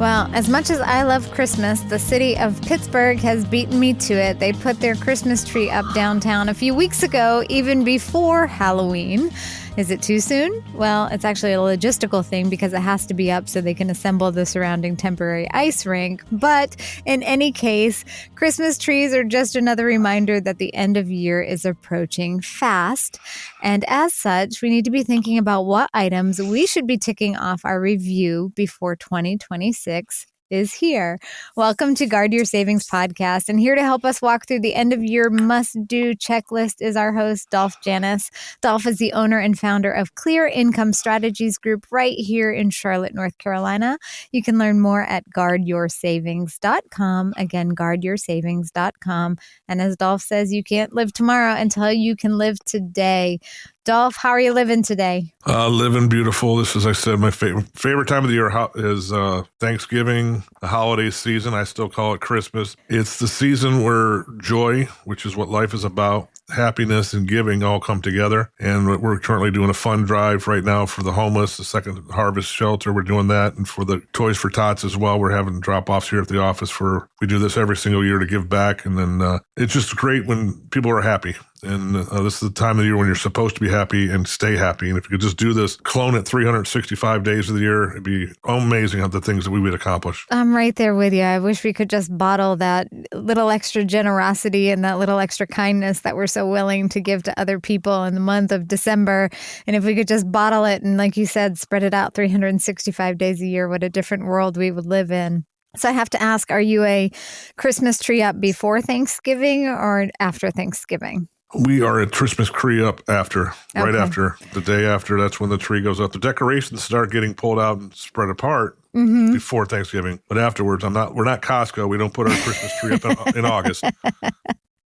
Well, as much as I love Christmas, the city of Pittsburgh has beaten me to it. They put their Christmas tree up downtown a few weeks ago, even before Halloween. Is it too soon? Well, it's actually a logistical thing because it has to be up so they can assemble the surrounding temporary ice rink. But in any case, Christmas trees are just another reminder that the end of year is approaching fast. And as such, we need to be thinking about what items we should be ticking off our review before 2026 is here. Welcome to Guard Your Savings podcast. And here to help us walk through the end of year must-do checklist is our host, Dolph Janis. Dolph is the owner and founder of Clear Income Strategies Group right here in Charlotte, North Carolina. You can learn more at guardyoursavings.com. Again, guardyoursavings.com. And as Dolph says, you can't live tomorrow until you can live today. Dolph, how are you living today? Living beautiful. This is, I said, my favorite time of the year is Thanksgiving, the holiday season. I still call it Christmas. It's the season where joy, which is what life is about, happiness and giving all come together. And we're currently doing a fund drive right now for the homeless, the Second Harvest Shelter. We're doing that. And for the Toys for Tots as well, we're having drop-offs here at the office we do this every single year to give back. And then it's just great when people are happy. And this is the time of the year when you're supposed to be happy and stay happy. And if you could just do this, clone it 365 days of the year, it'd be amazing how the things that we would accomplish. I'm right there with you. I wish we could just bottle that little extra generosity and that little extra kindness that we're so willing to give to other people in the month of December. And if we could just bottle it and, like you said, spread it out 365 days a year, what a different world we would live in. So I have to ask, are you a Christmas tree up before Thanksgiving or after Thanksgiving? We are at Christmas tree up after, right after, the day after. That's when the tree goes up. The decorations start getting pulled out and spread apart before Thanksgiving. But afterwards, we're not Costco. We don't put our Christmas tree up in August.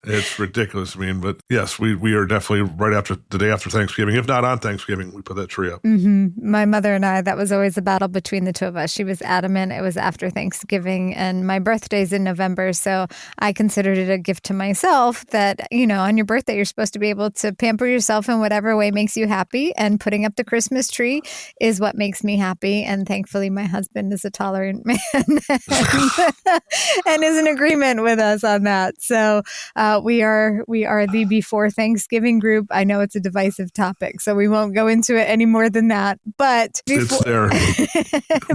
It's ridiculous. But yes, we are definitely right after the day after Thanksgiving. If not on Thanksgiving, we put that tree up. My mother and I, that was always a battle between the two of us. She was adamant it was after Thanksgiving, and my birthday's in November, so I considered it a gift to myself that, on your birthday, you're supposed to be able to pamper yourself in whatever way makes you happy, and putting up the Christmas tree is what makes me happy. And thankfully, my husband is a tolerant man and is in agreement with us on that. So we are the before Thanksgiving group. I know it's a divisive topic, so we won't go into it any more than that. But it's there.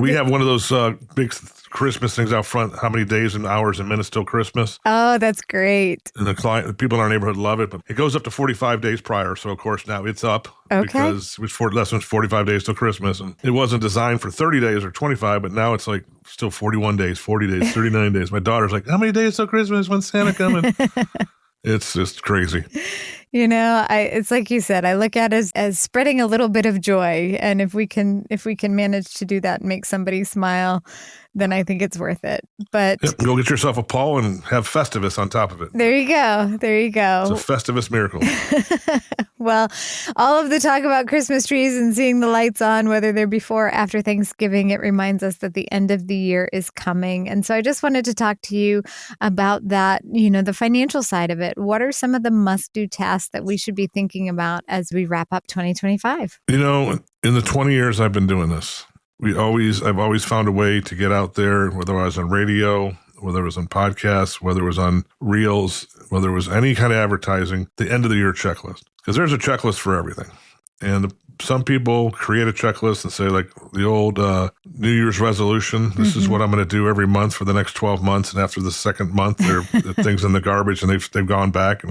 We have one of those big Christmas things out front. How many days and hours and minutes till Christmas? Oh, that's great. And the people in our neighborhood love it, but it goes up to 45 days prior. So of course now it's up because it was less than 45 days till Christmas, and it wasn't designed for 30 days or 25, but now it's like still 41 days, 40 days, 39 days. My daughter's like, how many days till Christmas? When's Santa coming? It's just crazy. It's like you said, I look at it as spreading a little bit of joy. And if we can manage to do that and make somebody smile, then I think it's worth it. But go get yourself a pole and have Festivus on top of it. There you go. It's a Festivus miracle. Well, all of the talk about Christmas trees and seeing the lights on, whether they're before or after Thanksgiving, it reminds us that the end of the year is coming. And so I just wanted to talk to you about that, the financial side of it. What are some of the must-do tasks that we should be thinking about as we wrap up 2025? In the 20 years I've been doing this, I've always found a way to get out there, whether I was on radio, whether it was on podcasts, whether it was on reels, whether it was any kind of advertising, the end of the year checklist. Because there's a checklist for everything. And some people create a checklist and say, like the old New Year's resolution, this is what I'm going to do every month for the next 12 months. And after the second month, the things in the garbage and they've gone back.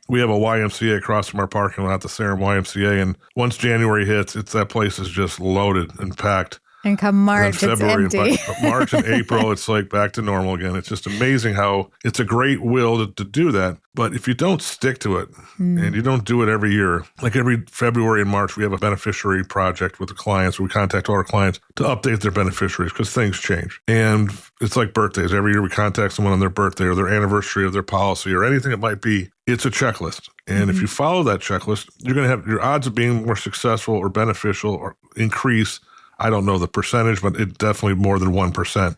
We have a YMCA across from our parking lot, the Salem YMCA, and once January hits, that place is just loaded and packed. And come March, it's empty. March and April, it's like back to normal again. It's just amazing how it's a great will to do that. But if you don't stick to it and you don't do it every year, like every February and March, we have a beneficiary project with the clients. We contact all our clients to update their beneficiaries because things change. And it's like birthdays. Every year we contact someone on their birthday or their anniversary of their policy or anything it might be. It's a checklist. And if you follow that checklist, you're going to have your odds of being more successful or beneficial or increase. I don't know the percentage, but it's definitely more than 1%,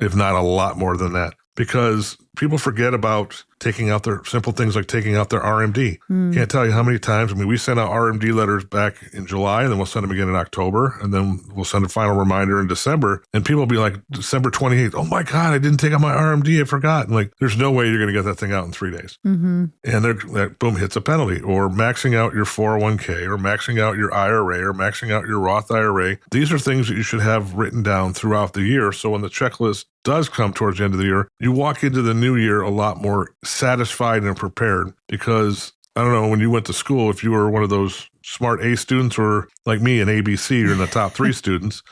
if not a lot more than that. because people forget about taking out their simple things like taking out their RMD. Can't tell you how many times. I mean, we sent out RMD letters back in July, and then we'll send them again in October, and then we'll send a final reminder in December. And people will be like, December 28th, oh my God, I didn't take out my RMD. I forgot. And like, there's no way you're going to get that thing out in 3 days. And that boom hits a penalty. Or maxing out your 401k, or maxing out your IRA, or maxing out your Roth IRA. These are things that you should have written down throughout the year. So when the checklist does come towards the end of the year, you walk into the new year a lot more satisfied and prepared. Because I don't know, when you went to school, if you were one of those smart A students or like me, an ABC, or in the top 3 students,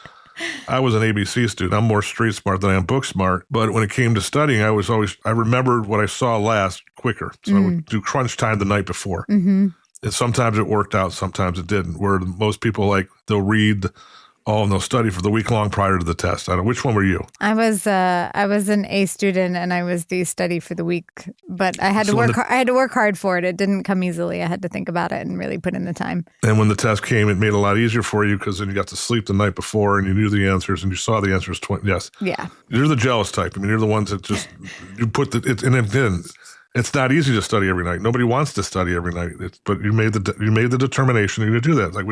I was an ABC student. I'm more street smart than I am book smart. But when it came to studying, I remembered what I saw last quicker. So I would do crunch time the night before. And sometimes it worked out, sometimes it didn't. Where most people, they'll read and they'll study for the week long prior to the test. I don't know, which one were you? I was an A student, and I was the study for the week, but I had to work hard for it. It didn't come easily. I had to think about it and really put in the time. And when the test came, it made it a lot easier for you because then you got to sleep the night before and you knew the answers and you saw the answers. Yes. Yeah. You're the jealous type. I mean, you're the ones that just, you put it's not easy to study every night. Nobody wants to study every night. But you made the determination to do that. Like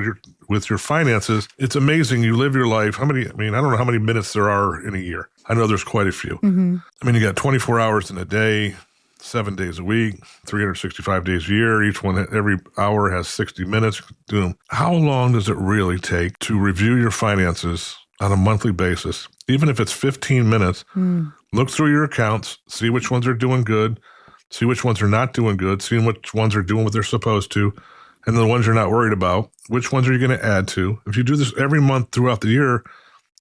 with your finances, it's amazing. You live your life. I don't know how many minutes there are in a year. I know there's quite a few. I mean, you got 24 hours in a day, 7 days a week, 365 days a year. Every hour has 60 minutes. How long does it really take to review your finances on a monthly basis? Even if it's 15 minutes, look through your accounts, see which ones are doing good, see which ones are not doing good, seeing which ones are doing what they're supposed to, and the ones you're not worried about, which ones are you going to add to? If you do this every month throughout the year,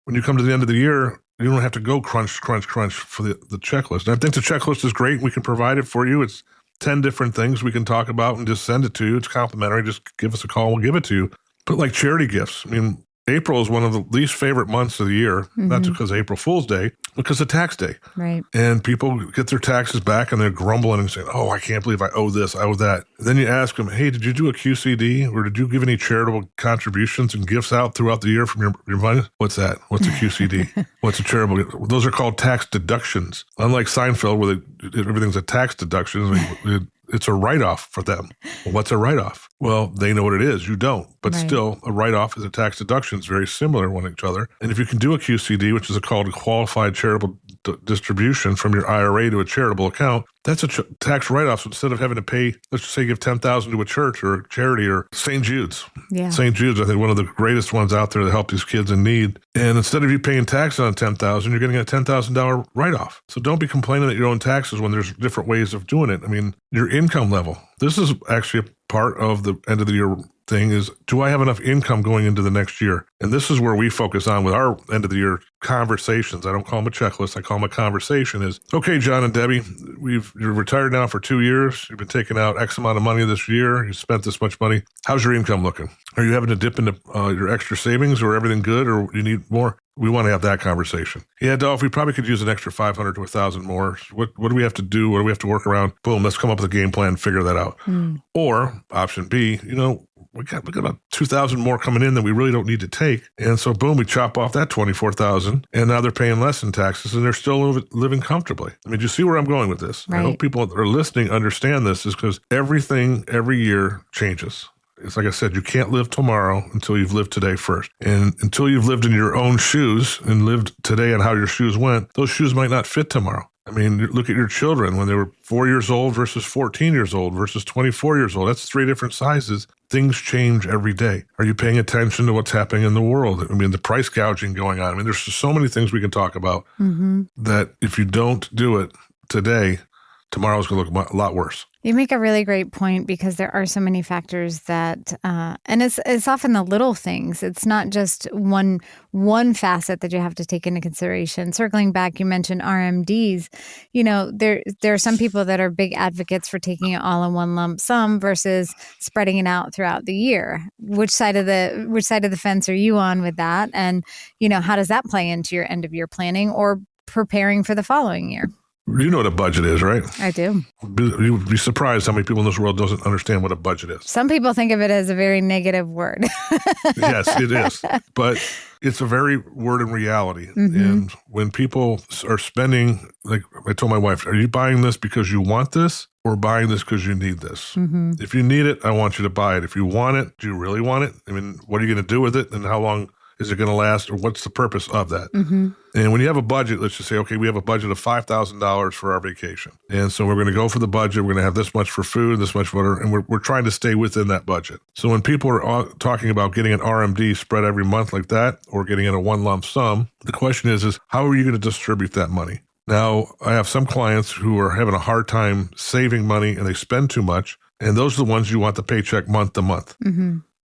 when you come to the end of the year, you don't have to go crunch for the checklist. And I think the checklist is great. We can provide it for you. It's 10 different things we can talk about and just send it to you. It's complimentary. Just give us a call. We'll give it to you. But like charity gifts, I mean, April is one of the least favorite months of the year, not just because of April Fool's Day, because of tax day. Right. And people get their taxes back and they're grumbling and saying, oh, I can't believe I owe this, I owe that. And then you ask them, hey, did you do a QCD or did you give any charitable contributions and gifts out throughout the year from your money? What's that? What's a QCD? What's a charitable? Those are called tax deductions. Unlike Seinfeld, where everything's a tax deduction, it's a write-off for them. Well, what's a write-off? Well, they know what it is. You don't. But still, a write-off is a tax deduction. It's very similar to one each other. And if you can do a QCD, which is called a qualified charitable distribution from your IRA to a charitable account, that's a tax write-off. So instead of having to pay, let's just say give $10,000 to a church or a charity or St. Jude's. Yeah. St. Jude's, I think, one of the greatest ones out there to help these kids in need. And instead of you paying taxes on $10,000, you're getting a $10,000 write-off. So don't be complaining that you owe taxes when there's different ways of doing it. I mean, your income level. This is actually a part of the end of the year thing is, do I have enough income going into the next year? And this is where we focus on with our end of the year conversations. I don't call them a checklist. I call them a conversation is, okay, John and Debbie, you're retired now for 2 years. You've been taking out X amount of money this year. You spent this much money. How's your income looking? Are you having to dip into your extra savings or everything good or you need more? We want to have that conversation. Yeah, Dolph, we probably could use an extra 500 to 1,000 more. What do we have to do? What do we have to work around? Boom, let's come up with a game plan and figure that out. Or option B, we got about 2,000 more coming in that we really don't need to take. And so boom, we chop off that 24,000 and now they're paying less in taxes and they're still living comfortably. I mean, do you see where I'm going with this? Right. I hope people that are listening understand this is because everything every year changes. It's like I said, you can't live tomorrow until you've lived today first. And until you've lived in your own shoes and lived today on how your shoes went, those shoes might not fit tomorrow. I mean, look at your children when they were 4 years old versus 14 years old versus 24 years old. That's 3 different sizes. Things change every day. Are you paying attention to what's happening in the world? I mean, the price gouging going on. I mean, there's just so many things we can talk about that if you don't do it today, tomorrow's going to look a lot worse. You make a really great point because there are so many factors that, and it's often the little things. It's not just one facet that you have to take into consideration. Circling back, you mentioned RMDs. There are some people that are big advocates for taking it all in one lump sum versus spreading it out throughout the year. Which side of the fence are you on with that? And how does that play into your end of year planning or preparing for the following year? You know what a budget is, right? I do. You would be surprised how many people in this world doesn't understand what a budget is. Some people think of it as a very negative word. Yes, it is. But it's a very word in reality. And when people are spending, like I told my wife, are you buying this because you want this or buying this because you need this? If you need it, I want you to buy it. If you want it, do you really want it? I mean, what are you going to do with it? And how long is it going to last? Or what's the purpose of that? And when you have a budget, let's just say, okay, we have a budget of $5,000 for our vacation. And so we're going to go for the budget. We're going to have this much for food, this much for, and we're trying to stay within that budget. So when people are talking about getting an RMD spread every month like that, or getting in a one lump sum, the question is how are you going to distribute that money? Now, I have some clients who are having a hard time saving money and they spend too much. And those are the ones you want the paycheck month to month.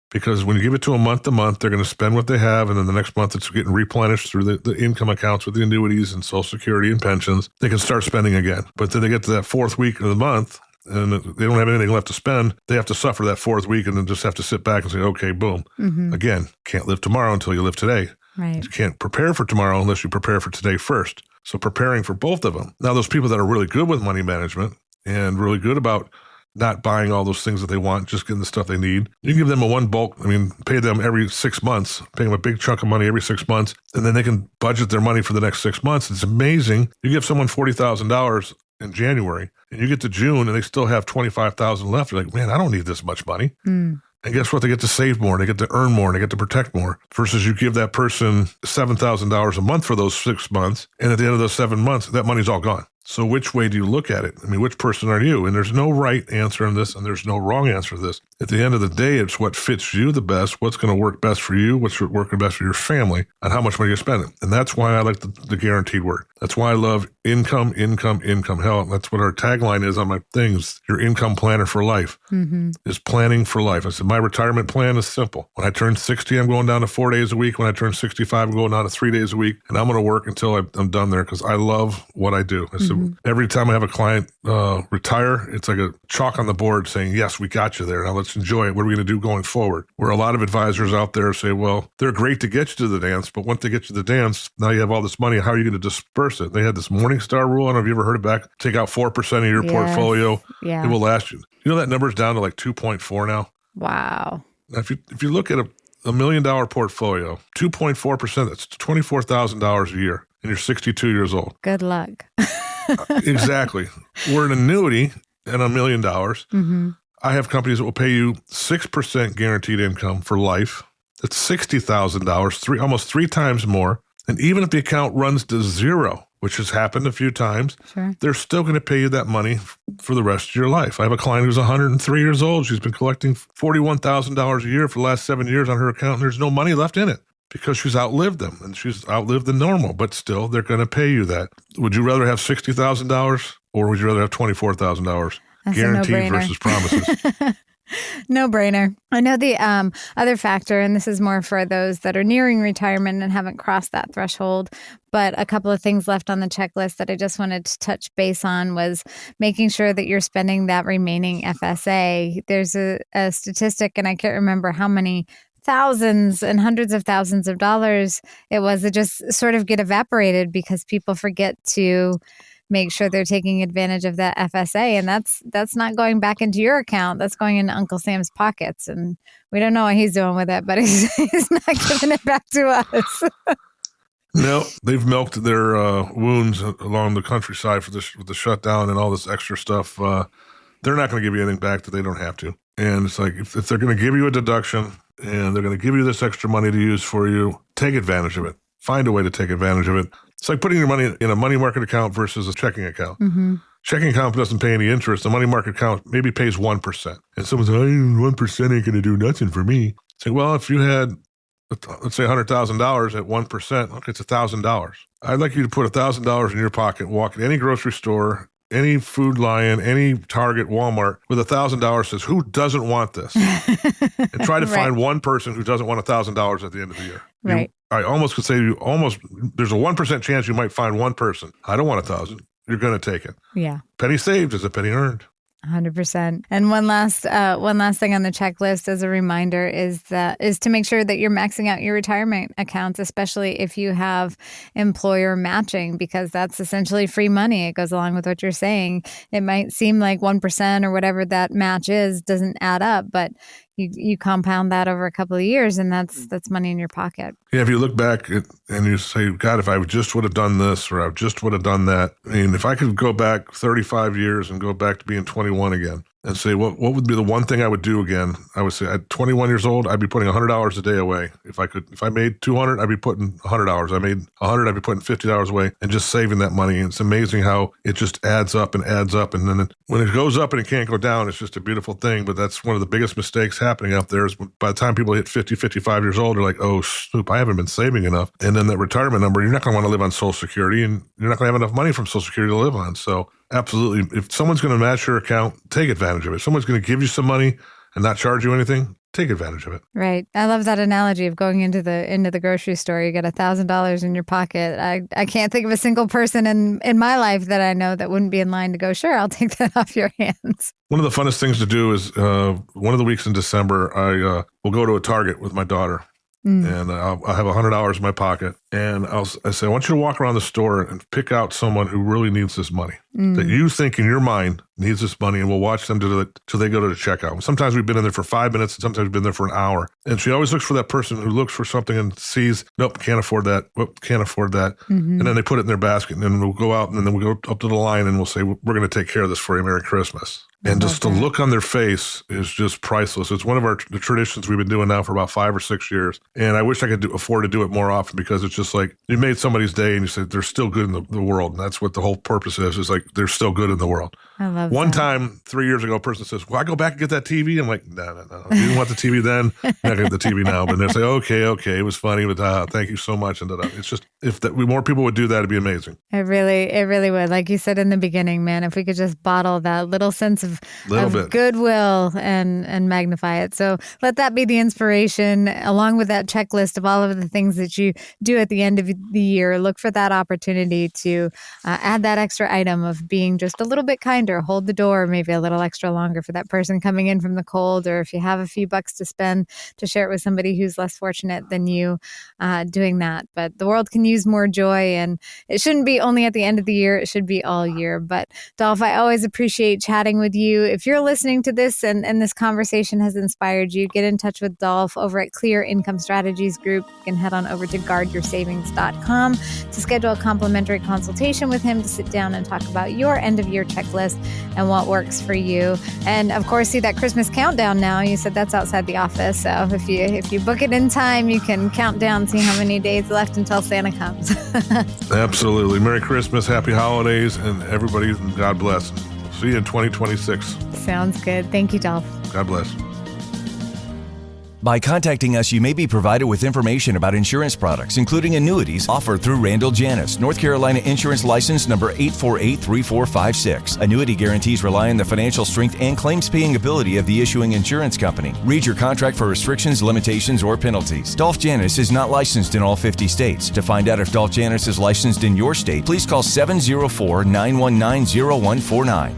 Because when you give it to them month to month, they're going to spend what they have. And then the next month, it's getting replenished through the income accounts with the annuities and Social Security and pensions. They can start spending again. But then they get to that fourth week of the month and they don't have anything left to spend. They have to suffer that fourth week and then just have to sit back and say, okay, boom. Again, can't live tomorrow until you live today. Right. You can't prepare for tomorrow unless you prepare for today first. So preparing for both of them. Now, those people that are really good with money management and really good about not buying all those things that they want, just getting the stuff they need. You give them a one bulk, pay them every 6 months, pay them a big chunk of money every 6 months, and then they can budget their money for the next 6 months. It's amazing. You give someone $40,000 in January, and you get to June, and they still have $25,000 left. You're like, man, I don't need this much money. And guess what? They get to save more. They get to earn more. They get to protect more. Versus you give that person $7,000 a month for those 6 months, and at the end of those 7 months, that money's all gone. So which way do you look at it? Which person are you? And there's no right answer in this, and there's no wrong answer to this. At the end of the day, it's what fits you the best, what's going to work best for you, what's working best for your family, and how much money you're spending. And that's why I like the guaranteed word. That's why I love income. Hell, that's what our tagline is on my things. Your income planner for life is planning for life. I said, my retirement plan is simple. When I turn 60, I'm going down to 4 days a week. When I turn 65, I'm going down to 3 days a week. And I'm going to work until I'm done there because I love what I do. I said, every time I have a client retire, it's like a chalk on the board saying, yes, we got you there. Now let's enjoy it. What are we going to do going forward? Where a lot of advisors out there say, well, they're great to get you to the dance, but once they get you to the dance, now you have all this money. How are you going to disperse it? They had this Morningstar rule. I don't know if you ever heard it back. Take out 4% of your portfolio. Yeah. It will last you. You know that number's down to like 2.4 now? Wow. Now, if you look at a $1 million portfolio, 2.4%, that's $24,000 a year, and you're 62 years old. Good luck. Exactly. We're an annuity and $1 million. I have companies that will pay you 6% guaranteed income for life. That's $60,000, almost 3 times more. And even if the account runs to zero, which has happened a few times, they're still going to pay you that money for the rest of your life. I have a client who's 103 years old. She's been collecting $41,000 a year for the last 7 years on her account, and there's no money left in it because she's outlived them, and she's outlived the normal, but still, they're going to pay you that. Would you rather have $60,000 or would you rather have $24,000? Guaranteed versus promises. No brainer. I know the other factor, and this is more for those that are nearing retirement and haven't crossed that threshold, but a couple of things left on the checklist that I just wanted to touch base on was making sure that you're spending that remaining FSA. There's a statistic, and I can't remember how many thousands and hundreds of thousands of dollars it was that just sort of get evaporated because people forget to make sure they're taking advantage of that FSA. And that's not going back into your account. That's going into Uncle Sam's pockets. And we don't know what he's doing with it, but he's not giving it back to us. No, they've milked their wounds along the countryside with the shutdown and all this extra stuff. They're not going to give you anything back that they don't have to. And it's like, if they're going to give you a deduction and they're going to give you this extra money to use for you, take advantage of it. Find a way to take advantage of it. It's like putting your money in a money market account versus a checking account. Checking account doesn't pay any interest. The money market account maybe pays 1%. And someone's like, 1% ain't going to do nothing for me. It's like, well, if you had, let's say $100,000 at 1%, okay, it's $1,000. I'd like you to put $1,000 in your pocket, walk in any grocery store, any Food Lion, any Target, Walmart, with $1,000 says, who doesn't want this? And try to find one person who doesn't want $1,000 at the end of the year. Right. I almost could say there's a 1% chance you might find one person. I don't want 1,000. You're going to take it. Yeah. Penny saved is a penny earned. 100%. And one last thing on the checklist as a reminder is to make sure that you're maxing out your retirement accounts, especially if you have employer matching, because that's essentially free money. It goes along with what you're saying. It might seem like 1% or whatever that match is doesn't add up, but you compound that over a couple of years, and that's money in your pocket. Yeah, if you look back and you say, God, if I just would have done this or I just would have done that. I mean, if I could go back 35 years and go back to being 21 again and say, what would be the one thing I would do again? I would say at 21 years old, I'd be putting $100 a day away. If I made 200, I'd be putting $100. I made 100, I'd be putting $50 away and just saving that money. And it's amazing how it just adds up and adds up. And then when it goes up and it can't go down, it's just a beautiful thing. But that's one of the biggest mistakes happening out there is by the time people hit 50, 55 years old, they're like, oh, snoop, I haven't been saving enough. And then that retirement number, you're not going to want to live on Social Security and you're not going to have enough money from Social Security to live on. So absolutely. If someone's going to match your account, take advantage of it. If someone's going to give you some money and not charge you anything, take advantage of it. Right. I love that analogy of going into the grocery store. You get $1,000 in your pocket. I can't think of a single person in my life that I know that wouldn't be in line to go, sure, I'll take that off your hands. One of the funnest things to do is one of the weeks in December, I will go to a Target with my daughter. And I'll have $100 in my pocket. And I say, I want you to walk around the store and pick out someone who really needs this money that you think in your mind needs this money. And we'll watch them till they go to the checkout. Sometimes we've been in there for 5 minutes and sometimes we've been there for an hour. And she always looks for that person who looks for something and sees, nope, can't afford that. Whoop, can't afford that. And then they put it in their basket and then we'll go out and then we'll go up to the line and we'll say, we're going to take care of this for you. Merry Christmas. And just the look on their face is just priceless. It's one of the traditions we've been doing now for about 5 or 6 years. And I wish I could afford to do it more often because it's just like you made somebody's day and you said they're still good in the world. And that's what the whole purpose is like they're still good in the world. I love One that. time, 3 years ago, a person says, well, I go back and get that TV. I'm like, no. You didn't want the TV then. You're not going to get the TV now. But they say, okay. It was funny, but thank you so much. And it's just, if more people would do that, it'd be amazing. It really would. Like you said in the beginning, man, if we could just bottle that little sense of goodwill and magnify it. So let that be the inspiration, along with that checklist of all of the things that you do at the end of the year. Look for that opportunity to add that extra item of being just a little bit kinder, hold the door maybe a little extra longer for that person coming in from the cold, or if you have a few bucks to spend, to share it with somebody who's less fortunate than you, doing that. But the world can use more joy, and it shouldn't be only at the end of the year, it should be all year. But Dolph, I always appreciate chatting with you. If you're listening to this and this conversation has inspired you, get in touch with Dolph over at Clear Income Strategies Group. You can head on over to guardyoursavings.com to schedule a complimentary consultation with him to sit down and talk about your end of year checklist and what works for you. And of course, see that Christmas countdown now. You said that's outside the office. So if you book it in time, you can count down, see how many days left until Santa comes. Absolutely. Merry Christmas, happy holidays, and everybody, God bless. See you in 2026. Sounds good. Thank you, Dolph. God bless. By contacting us, you may be provided with information about insurance products, including annuities offered through Dolph Janis, North Carolina Insurance License number 8483456. Annuity guarantees rely on the financial strength and claims-paying ability of the issuing insurance company. Read your contract for restrictions, limitations, or penalties. Dolph Janis is not licensed in all 50 states. To find out if Dolph Janis is licensed in your state, please call 704-919-0149.